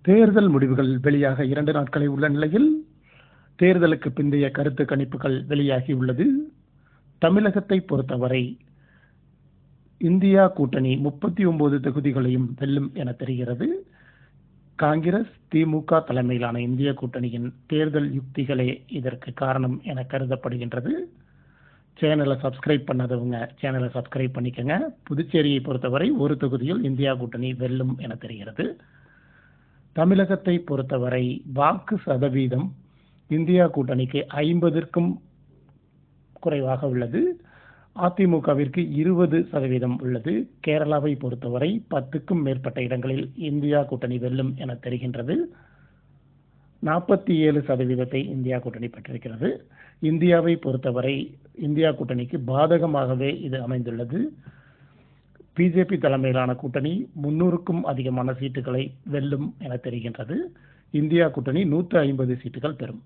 தேர்தல் முடிவுகள் வெளியாக 2 நாட்களே உள்ள நிலையில் தேர்தலுக்கு பிந்தைய கருத்து கணிப்புகள் வெளியாகியுள்ளது. தமிழகத்தை பொறுத்தவரை இந்தியா கூட்டணி 39 தொகுதிகளையும் வெல்லும் என தெரிகிறது. காங்கிரஸ், திமுக தலைமையிலான இந்திய கூட்டணியின் தேர்தல் யுக்திகளே இதற்கு காரணம் என கருதப்படுகின்றது. சேனலை சப்ஸ்கிரைப் பண்ணாதவங்க சேனலை சப்ஸ்கிரைப் பண்ணிக்கங்க. புதுச்சேரியை பொறுத்தவரை ஒரு தொகுதியில் இந்தியா கூட்டணி வெல்லும் என தெரிகிறது. தமிழகத்தை பொறுத்தவரை வாக்கு சதவீதம் இந்தியா கூட்டணிக்கு 50க்கும் குறைவாக உள்ளது. அதிமுகவிற்கு 20% உள்ளது. கேரளாவை பொறுத்தவரை 10க்கும் மேற்பட்ட இடங்களில் இந்தியா கூட்டணி வெல்லும் என தெரிகின்றது. 47% இந்தியா கூட்டணி பெற்றிருக்கிறது. இந்தியாவை பொறுத்தவரை இந்தியா கூட்டணிக்கு பாதகமாகவே இது அமைந்துள்ளது. பிஜேபி தலைமையிலான கூட்டணி 300க்கும் அதிகமான சீட்டுகளை வெல்லும் என தெரிகின்றது. இந்தியா கூட்டணி 150 சீட்டுகள் பெறும்.